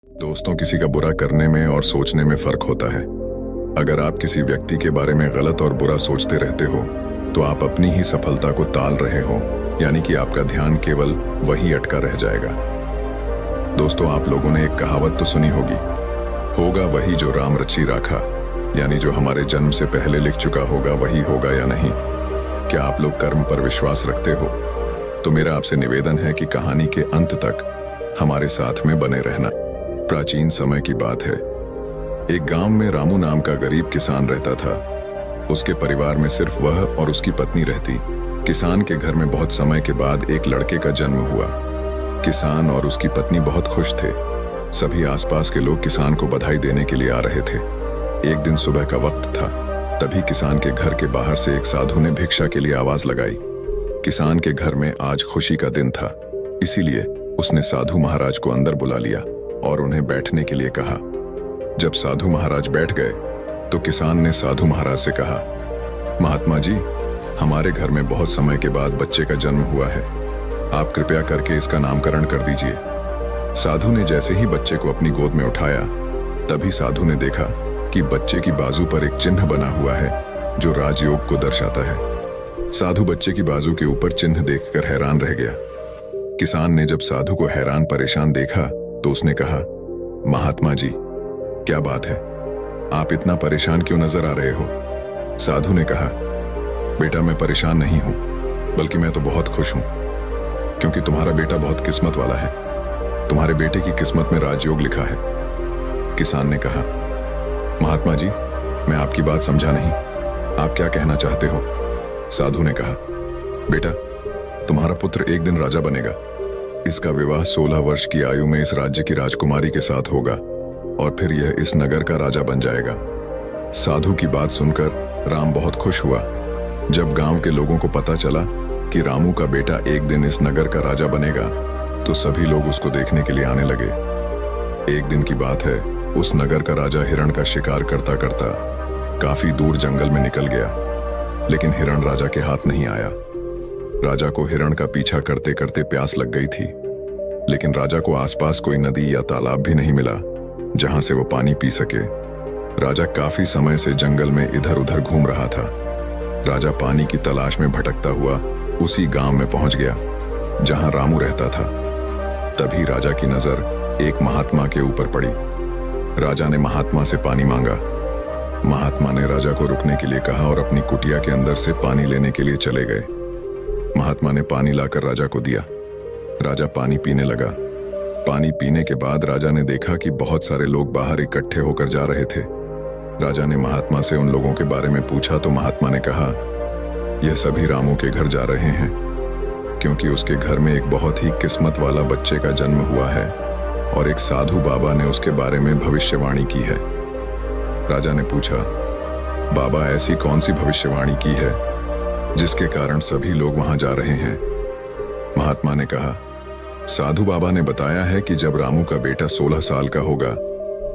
दोस्तों, किसी का बुरा करने में और सोचने में फर्क होता है। अगर आप किसी व्यक्ति के बारे में गलत और बुरा सोचते रहते हो तो आप अपनी ही सफलता को टाल रहे हो, यानी कि आपका ध्यान केवल वही अटका रह जाएगा। दोस्तों, आप लोगों ने एक कहावत तो सुनी होगी, होगा वही जो राम रची राखा, यानी जो हमारे जन्म से पहले लिख चुका होगा वही होगा या नहीं। क्या आप लोग कर्म पर विश्वास रखते हो? तो मेरा आपसे निवेदन है कि कहानी के अंत तक हमारे साथ में बने रहना। प्राचीन समय की बात है। एक गांव में रामू नाम का गरीब किसान रहता था। उसके परिवार में सिर्फ वह और उसकी पत्नी रहती। किसान के घर में बहुत समय के बाद एक लड़के का जन्म हुआ। किसान और उसकी पत्नी बहुत खुश थे। सभी आसपास के लोग किसान को बधाई देने के लिए आ रहे थे। एक दिन सुबह का वक्त था, तभी किसान के घर के बाहर से एक साधु ने भिक्षा के लिए आवाज लगाई। किसान के घर में आज खुशी का दिन था, इसीलिए उसने साधु महाराज को अंदर बुला लिया और उन्हें बैठने के लिए कहा। जब साधु महाराज बैठ गए तो किसान ने साधु महाराज से कहा, महात्मा जी, हमारे घर में बहुत समय के बाद बच्चे का जन्म हुआ है। आप कृपया करके इसका नामकरण कर दीजिए। साधु ने जैसे ही बच्चे को अपनी गोद में उठाया, तभी साधु ने देखा कि बच्चे की बाजू पर एक चिन्ह बना हुआ है जो राजयोग को दर्शाता है। साधु बच्चे की बाजू के ऊपर चिन्ह देखकर हैरान रह गया। किसान ने जब साधु को हैरान परेशान देखा तो उसने कहा, महात्मा जी, क्या बात है, आप इतना परेशान क्यों नजर आ रहे हो? साधु ने कहा, बेटा, मैं परेशान नहीं हूं, बल्कि मैं तो बहुत खुश हूं, क्योंकि तुम्हारा बेटा बहुत किस्मत वाला है। तुम्हारे बेटे की किस्मत में राजयोग लिखा है। किसान ने कहा, महात्मा जी, मैं आपकी बात समझा नहीं, आप क्या कहना चाहते हो? साधु ने कहा, बेटा, तुम्हारा पुत्र एक दिन राजा बनेगा। इसका विवाह 16 वर्ष की आयु में इस राज्य की राजकुमारी के साथ होगा और फिर यह इस नगर का राजा बन जाएगा। साधु की बात सुनकर राम बहुत खुश हुआ। जब गांव के लोगों को पता चला कि रामू का बेटा एक दिन इस नगर का राजा बनेगा, तो सभी लोग उसको देखने के लिए आने लगे। एक दिन की बात है, उस नगर का राजा हिरण का शिकार करता करता काफी दूर जंगल में निकल गया, लेकिन हिरण राजा के हाथ नहीं आया। राजा को हिरण का पीछा करते करते प्यास लग गई थी, लेकिन राजा को आसपास कोई नदी या तालाब भी नहीं मिला जहां से वो पानी पी सके। राजा काफी समय से जंगल में इधर उधर घूम रहा था। राजा पानी की तलाश में भटकता हुआ उसी गांव में पहुंच गया जहां रामू रहता था। तभी राजा की नजर एक महात्मा के ऊपर पड़ी। राजा ने महात्मा से पानी मांगा। महात्मा ने राजा को रुकने के लिए कहा और अपनी कुटिया के अंदर से पानी लेने के लिए चले गए। महात्मा ने पानी लाकर राजा को दिया। राजा पानी पीने लगा। पानी पीने के बाद राजा ने देखा कि बहुत सारे लोग बाहर इकट्ठे होकर जा रहे थे। राजा ने महात्मा से उन लोगों के बारे में पूछा तो महात्मा ने कहा, यह सभी रामू के घर जा रहे हैं, क्योंकि उसके घर में एक बहुत ही किस्मत वाला बच्चे का जन्म हुआ है और एक साधु बाबा ने उसके बारे में भविष्यवाणी की है। राजा ने पूछा, बाबा, ऐसी कौन सी भविष्यवाणी की है जिसके कारण सभी लोग वहां जा रहे हैं? महात्मा ने कहा, साधु बाबा ने बताया है कि जब रामू का बेटा 16 साल का होगा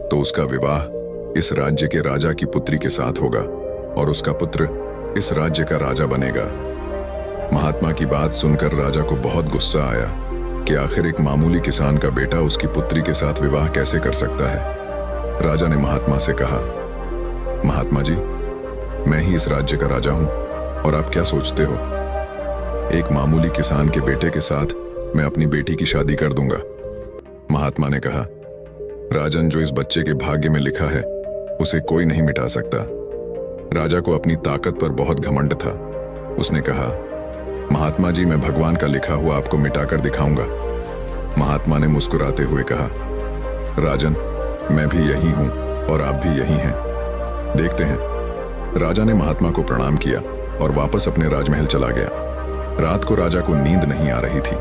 तो उसका विवाह इस राज्य के राजा की पुत्री के साथ होगा और उसका पुत्र इस राज्य का राजा बनेगा। महात्मा की बात सुनकर राजा को बहुत गुस्सा आया कि आखिर एक मामूली किसान का बेटा उसकी पुत्री के साथ विवाह कैसे कर सकता है। राजा ने महात्मा से कहा, महात्मा जी, मैं ही इस राज्य का राजा हूं और आप क्या सोचते हो? एक मामूली किसान के बेटे के साथ मैं अपनी बेटी की शादी कर दूंगा। महात्मा ने कहा, राजन, जो इस बच्चे के भाग्य में लिखा है उसे कोई नहीं मिटा सकता। राजा को अपनी ताकत पर बहुत घमंड था। उसने कहा, महात्मा जी, मैं भगवान का लिखा हुआ आपको मिटाकर दिखाऊंगा। महात्मा ने मुस्कुराते हुए कहा, राजन, मैं भी यही हूं और आप भी यही हैं, देखते हैं। राजा ने महात्मा को प्रणाम किया और वापस अपने राजमहल चला गया। रात को राजा को नींद नहीं आ रही थी।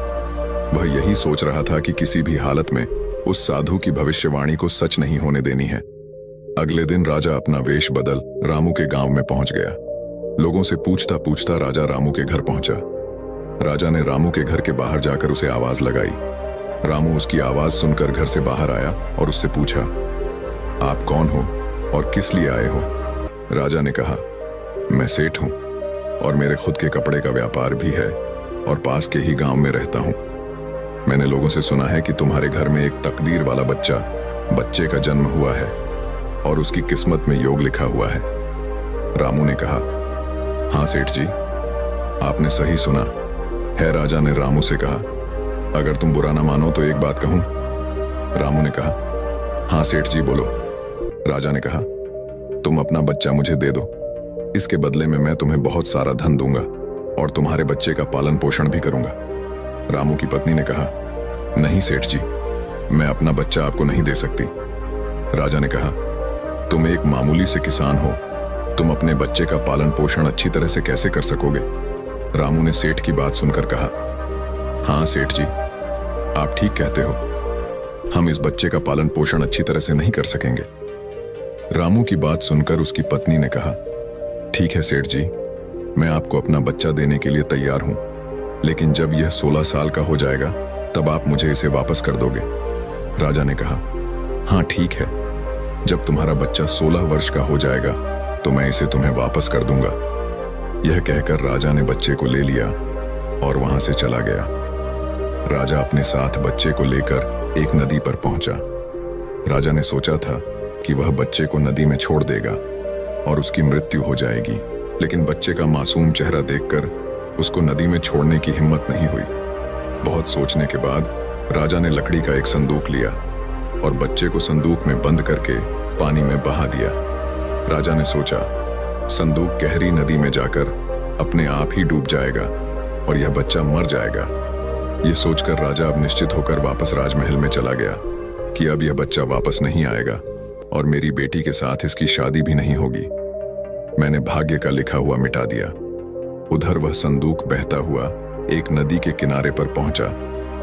वह यही सोच रहा था कि किसी भी हालत में उस साधु की भविष्यवाणी को सच नहीं होने देनी है। अगले दिन राजा अपना वेश बदल रामू के गांव में पहुंच गया। लोगों से पूछता पूछता राजा रामू के घर पहुंचा। राजा ने रामू के घर के बाहर जाकर उसे आवाज लगाई। रामू उसकी आवाज सुनकर घर से बाहर आया और उससे पूछा, आप कौन हो और किस लिए आए हो? राजा ने कहा, मैं सेठ हूं और मेरे खुद के कपड़े का व्यापार भी है और पास के ही गांव में रहता हूं। मैंने लोगों से सुना है कि तुम्हारे घर में एक तकदीर वाला बच्चा बच्चे का जन्म हुआ है और उसकी किस्मत में योग लिखा हुआ है। रामू ने कहा, हाँ सेठ जी, आपने सही सुना है। राजा ने रामू से कहा, अगर तुम बुरा ना मानो तो एक बात कहूं। रामू ने कहा, हाँ सेठ जी बोलो। राजा ने कहा, तुम अपना बच्चा मुझे दे दो, इसके बदले में मैं तुम्हें बहुत सारा धन दूंगा और तुम्हारे बच्चे का पालन पोषण भी करूंगा। रामू की पत्नी ने कहा, नहीं सेठ जी, मैं अपना बच्चा आपको नहीं दे सकती। राजा ने कहा, तुम एक मामूली से किसान हो, तुम अपने बच्चे का पालन पोषण अच्छी तरह से कैसे कर सकोगे? रामू ने सेठ की बात सुनकर कहा, हाँ सेठ जी, आप ठीक कहते हो, हम इस बच्चे का पालन पोषण अच्छी तरह से नहीं कर सकेंगे। रामू की बात सुनकर उसकी पत्नी ने कहा, ठीक है सेठ जी, मैं आपको अपना बच्चा देने के लिए तैयार हूं, लेकिन जब यह 16 साल का हो जाएगा तब आप मुझे इसे वापस कर दोगे। राजा ने कहा, हाँ ठीक है, जब तुम्हारा बच्चा 16 वर्ष का हो जाएगा तो मैं इसे तुम्हें वापस कर दूंगा। यह कहकर राजा ने बच्चे को ले लिया और वहां से चला गया। राजा अपने साथ बच्चे को लेकर एक नदी पर पहुंचा। राजा ने सोचा था कि वह बच्चे को नदी में छोड़ देगा और उसकी मृत्यु हो जाएगी, लेकिन बच्चे का मासूम चेहरा देखकर उसको नदी में छोड़ने की हिम्मत नहीं हुई। बहुत सोचने के बाद राजा ने लकड़ी का एक संदूक लिया और बच्चे को संदूक में बंद करके पानी में बहा दिया। राजा ने सोचा, संदूक गहरी नदी में जाकर अपने आप ही डूब जाएगा और यह बच्चा मर जाएगा। यह सोचकर राजा अब निश्चित होकर वापस राजमहल में चला गया कि अब यह बच्चा वापस नहीं आएगा और मेरी बेटी के साथ इसकी शादी भी नहीं होगी। मैंने भाग्य का लिखा हुआ मिटा दिया। उधर वह संदूक बहता हुआ एक नदी के किनारे पर पहुंचा,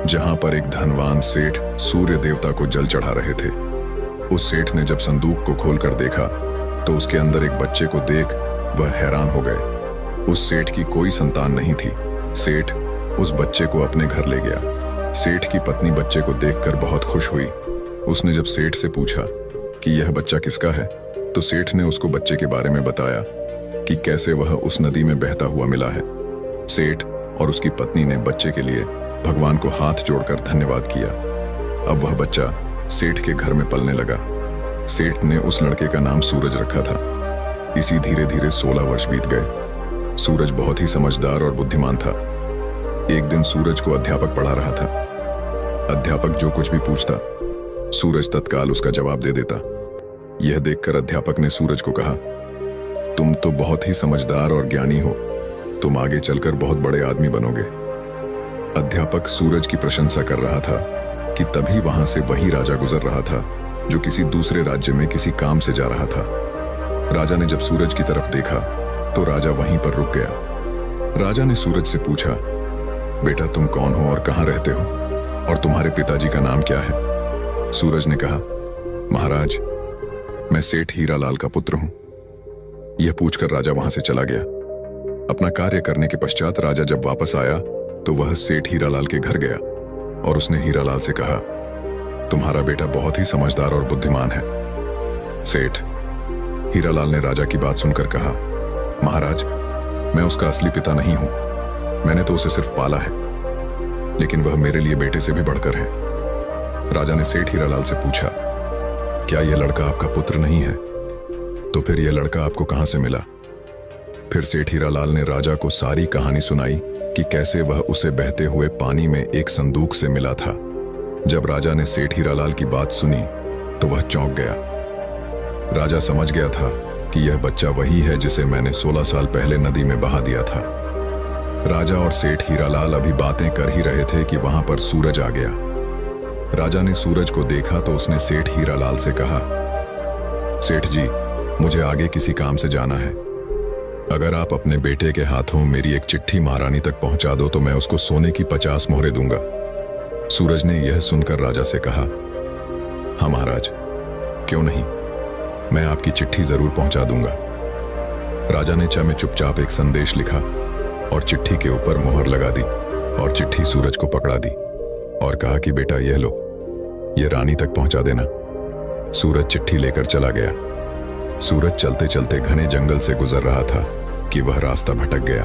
जहां पर एक धनवान सेठ सूर्य देवता को जल चढ़ा रहे थे। उस सेठ ने जब संदूक को खोलकर देखा तो उसके अंदर एक बच्चे को देख वह हैरान हो गए। उस सेठ की कोई संतान नहीं थी। सेठ उस बच्चे को अपने घर ले गया। सेठ की पत्नी बच्चे को देखकर बहुत खुश हुई। उसने जब सेठ से पूछा कि यह बच्चा किसका है, तो सेठ ने उसको बच्चे के बारे में बताया कि कैसे वह उस नदी में बहता हुआ मिला है। सेठ और उसकी पत्नी ने बच्चे के लिए भगवान को हाथ जोड़कर धन्यवाद किया। अब वह बच्चा सेठ के घर में पलने लगा। सेठ ने उस लड़के का नाम सूरज रखा था। इसी धीरे धीरे 16 वर्ष बीत गए। सूरज बहुत ही समझदार और बुद्धिमान था। एक दिन सूरज को अध्यापक पढ़ा रहा था। अध्यापक जो कुछ भी पूछता, सूरज तत्काल उसका जवाब दे देता। यह देखकर अध्यापक ने सूरज को कहा, तुम तो बहुत ही समझदार और ज्ञानी हो, तुम आगे चलकर बहुत बड़े आदमी बनोगे। अध्यापक सूरज की प्रशंसा कर रहा था कि तभी वहां से वही राजा गुजर रहा था जो किसी दूसरे राज्य में किसी काम से जा रहा था। राजा ने जब सूरज की तरफ देखा तो राजा वहीं पर रुक गया। राजा ने सूरज से पूछा, बेटा तुम कौन हो और कहां रहते हो और तुम्हारे पिताजी का नाम क्या है? सूरज ने कहा, महाराज, मैं सेठ हीरालाल का पुत्र हूं। यह पूछकर राजा वहां से चला गया। अपना कार्य करने के पश्चात राजा जब वापस आया तो वह सेठ हीरालाल के घर गया और उसने हीरालाल से कहा, तुम्हारा बेटा बहुत ही समझदार और बुद्धिमान है। सेठ हीरालाल ने राजा की बात सुनकर कहा, महाराज, मैं उसका असली पिता नहीं हूं, मैंने तो उसे सिर्फ पाला है, लेकिन वह मेरे लिए बेटे से भी बढ़कर है। राजा ने सेठ हीरालाल से पूछा, क्या यह लड़का आपका पुत्र नहीं है? तो फिर यह लड़का आपको कहां से मिला? फिर सेठ हीरालाल ने राजा को सारी कहानी सुनाई कि कैसे वह उसे बहते हुए पानी में एक संदूक से मिला था। जब राजा ने सेठ हीरालाल की बात सुनी तो वह चौंक गया। राजा समझ गया था कि यह बच्चा वही है जिसे मैंने 16 साल पहले नदी में बहा दिया था। राजा और सेठ हीरालाल अभी बातें कर ही रहे थे कि वहां पर सूरज आ गया। राजा ने सूरज को देखा तो उसने सेठ हीरालाल से कहा, सेठ जी, मुझे आगे किसी काम से जाना है। अगर आप अपने बेटे के हाथों मेरी एक चिट्ठी महारानी तक पहुंचा दो तो मैं उसको सोने की 50 मोहरें दूंगा। सूरज ने यह सुनकर राजा से कहा, हाँ महाराज, क्यों नहीं, मैं आपकी चिट्ठी जरूर पहुंचा दूंगा। राजा ने में चुपचाप एक संदेश लिखा और चिट्ठी के ऊपर मोहर लगा दी और चिट्ठी सूरज को पकड़ा दी और कहा कि बेटा यह लो, यह रानी तक पहुंचा देना। सूरज चिट्ठी लेकर चला गया। सूरज चलते चलते घने जंगल से गुजर रहा था कि वह रास्ता भटक गया।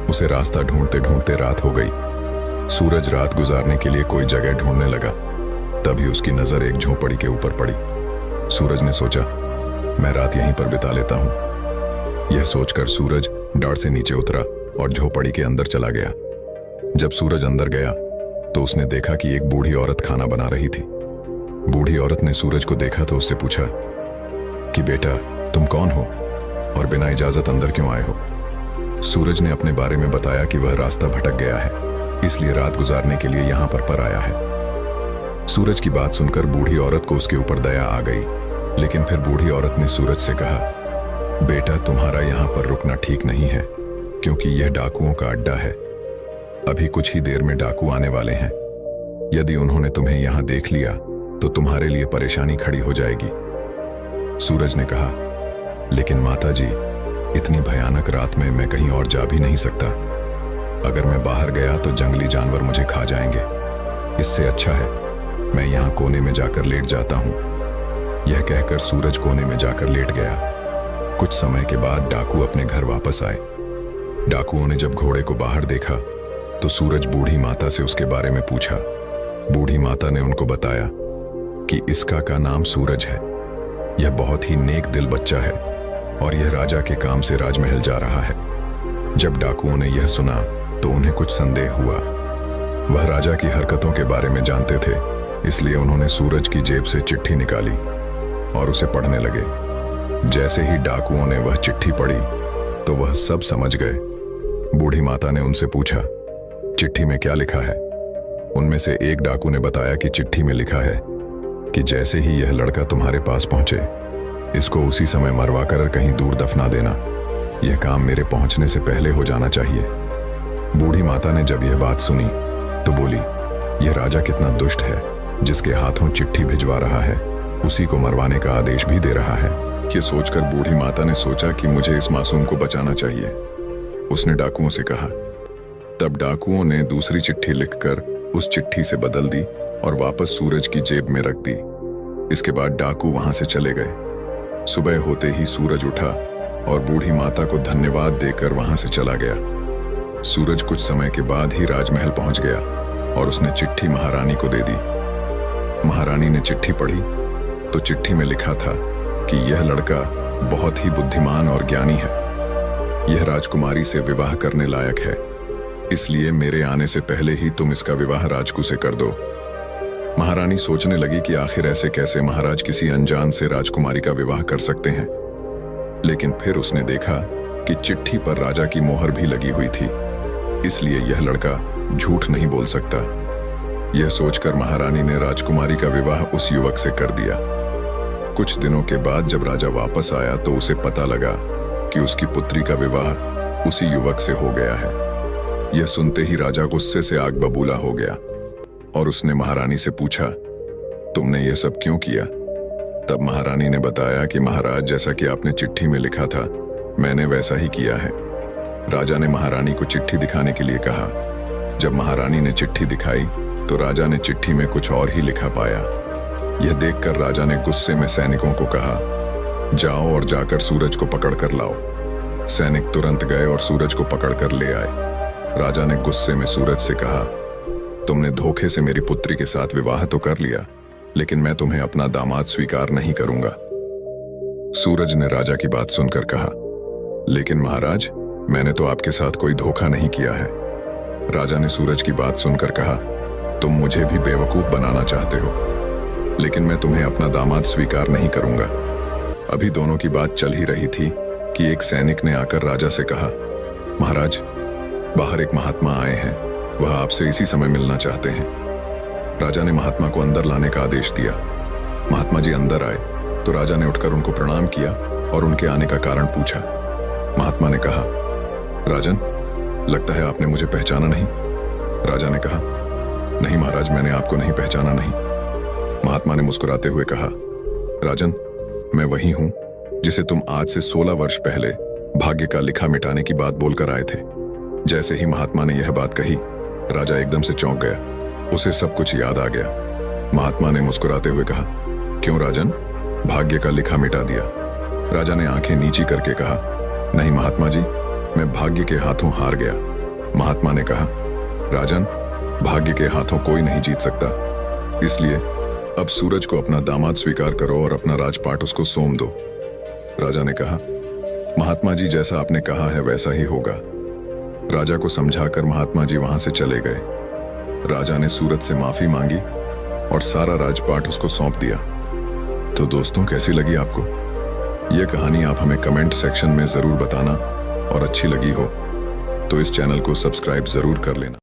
उसे रास्ता ढूंढते ढूंढते रात हो गई। सूरज रात गुजारने के लिए कोई जगह ढूंढने लगा। तभी उसकी नजर एक झोपड़ी के ऊपर पड़ी। सूरज ने सोचा, मैं रात यहीं पर बिता लेता हूं। यह सोचकर सूरज डर से नीचे उतरा और झोपड़ी के अंदर चला गया। जब सूरज अंदर गया तो उसने देखा कि एक बूढ़ी औरत खाना बना रही थी। बूढ़ी औरत ने सूरज को देखा तो उससे पूछा कि बेटा, तुम कौन हो और बिना इजाजत अंदर क्यों आए हो? सूरज ने अपने बारे में बताया कि वह रास्ता भटक गया है, इसलिए रात गुजारने के लिए यहां पर आया है। सूरज की बात सुनकर बूढ़ी औरत को उसके ऊपर दया आ गई, लेकिन फिर बूढ़ी औरत ने सूरज से कहा, बेटा, तुम्हारा यहां पर रुकना ठीक नहीं है, क्योंकि यह डाकुओं का अड्डा है। अभी कुछ ही देर में डाकू आने वाले हैं। यदि उन्होंने तुम्हें यहां देख लिया तो तुम्हारे लिए परेशानी खड़ी हो जाएगी। सूरज ने कहा, लेकिन माता जी, इतनी भयानक रात में मैं कहीं और जा भी नहीं सकता। अगर मैं बाहर गया तो जंगली जानवर मुझे खा जाएंगे। इससे अच्छा है मैं यहां कोने में जाकर लेट जाता हूं। यह कहकर सूरज कोने में जाकर लेट गया। कुछ समय के बाद डाकू अपने घर वापस आए। डाकुओं ने जब घोड़े को बाहर देखा तो सूरज बूढ़ी माता से उसके बारे में पूछा। बूढ़ी माता ने उनको बताया कि इसका का नाम सूरज है। यह बहुत ही नेक दिल बच्चा है और यह राजा के काम से राजमहल जा रहा है। जब डाकुओं ने यह सुना तो उन्हें कुछ संदेह हुआ। वह राजा की हरकतों के बारे में जानते थे, इसलिए उन्होंने सूरज की जेब से चिट्ठी निकाली और उसे पढ़ने लगे। जैसे ही डाकुओं ने वह चिट्ठी पढ़ी तो वह सब समझ गए। बूढ़ी माता ने उनसे पूछा, चिट्ठी में क्या लिखा है? उनमें से एक डाकू ने बताया कि चिट्ठी में लिखा है कि जैसे ही यह लड़का तुम्हारे पास पहुंचे, इसको उसी समय मरवा कर कहीं दूर दफना देना। यह काम मेरे पहुंचने से पहले हो जाना चाहिए। बूढ़ी माता ने जब यह बात सुनी तो बोली, यह राजा कितना दुष्ट है, जिसके हाथों चिट्ठी भिजवा रहा है, उसी को मरवाने का आदेश भी दे रहा है। यह सोचकर बूढ़ी माता ने सोचा कि मुझे इस मासूम को बचाना चाहिए। उसने डाकुओं से कहा। तब डाकुओं ने दूसरी चिट्ठी लिखकर उस चिट्ठी से बदल दी और वापस सूरज की जेब में रख दी। इसके बाद डाकू वहां से चले गए। सुबह होते ही सूरज उठा और बूढ़ी माता को धन्यवाद देकर वहां से चला गया। सूरज कुछ समय के बाद ही राजमहल पहुंच गया और उसने चिट्ठी महारानी को दे दी। महारानी ने चिट्ठी पढ़ी तो चिट्ठी में लिखा था कि यह लड़का बहुत ही बुद्धिमान और ज्ञानी है। यह राजकुमारी से विवाह करने लायक है, इसलिए मेरे आने से पहले ही तुम इसका विवाह राजकू से कर दो। महारानी सोचने लगी कि आखिर ऐसे कैसे महाराज किसी अनजान से राजकुमारी का विवाह कर सकते हैं। लेकिन फिर उसने देखा कि चिट्ठी पर राजा की मोहर भी लगी हुई थी, इसलिए यह लड़का झूठ नहीं बोल सकता। यह सोचकर महारानी ने राजकुमारी का विवाह उस युवक से कर दिया। कुछ दिनों के बाद जब राजा वापस आया तो उसे पता लगा कि उसकी पुत्री का विवाह उसी युवक से हो गया है। यह सुनते ही राजा गुस्से से आग बबूला हो गया और उसने महारानी से पूछा, तुमने यह सब क्यों किया? तब महारानी ने बताया कि महाराज, जैसा कि आपने चिट्ठी में लिखा था, मैंने वैसा ही किया है। राजा ने महारानी को चिट्ठी दिखाने के लिए कहा। जब महारानी ने चिट्ठी दिखाई तो राजा ने चिट्ठी में कुछ और ही लिखा पाया। यह देखकर राजा ने गुस्से में सैनिकों को कहा, जाओ और जाकर सूरज को पकड़ कर लाओ। सैनिक तुरंत गए और सूरज को पकड़ कर ले आए। राजा ने गुस्से में सूरज से कहा, तुमने धोखे से मेरी पुत्री के साथ विवाह तो कर लिया, लेकिन मैं तुम्हें अपना दामाद स्वीकार नहीं करूंगा। सूरज ने राजा की बात सुनकर कहा, लेकिन महाराज, मैंने तो आपके साथ कोई धोखा नहीं किया है। राजा ने सूरज की बात सुनकर कहा, तुम मुझे भी बेवकूफ बनाना चाहते हो, लेकिन मैं तुम्हें अपना दामाद स्वीकार नहीं करूंगा। अभी दोनों की बात चल ही रही थी कि एक सैनिक ने आकर राजा से कहा, महाराज, बाहर एक महात्मा आए हैं, वह आपसे इसी समय मिलना चाहते हैं। राजा ने महात्मा को अंदर लाने का आदेश दिया। महात्मा जी अंदर आए तो राजा ने उठकर उनको प्रणाम किया और उनके आने का कारण पूछा। महात्मा ने कहा, राजन, लगता है आपने मुझे पहचाना नहीं। राजा ने कहा, नहीं महाराज, मैंने आपको नहीं पहचाना नहीं। महात्मा ने मुस्कुराते हुए कहा, राजन, मैं वही हूं जिसे तुम आज से 16 वर्ष पहले भाग्य का लिखा मिटाने की बात बोलकर आए थे। जैसे ही महात्मा ने यह बात कही, राजा एकदम से चौंक गया। उसे सब कुछ याद आ गया। महात्मा ने मुस्कुराते हुए कहा, क्यों राजन, भाग्य का लिखा मिटा दिया? राजा ने आंखें नीची करके कहा, नहीं महात्मा जी, मैं भाग्य के हाथों हार गया। महात्मा ने कहा, राजन, भाग्य के हाथों कोई नहीं जीत सकता, इसलिए अब सूरज को अपना दामाद स्वीकार करो और अपना राजपाट उसको सौंप दो। राजा ने कहा, महात्मा जी जैसा आपने कहा है वैसा ही होगा। राजा को समझाकर महात्मा जी वहां से चले गए। राजा ने सूरज से माफी मांगी और सारा राजपाट उसको सौंप दिया। तो दोस्तों, कैसी लगी आपको यह कहानी? आप हमें कमेंट सेक्शन में जरूर बताना, और अच्छी लगी हो तो इस चैनल को सब्सक्राइब जरूर कर लेना।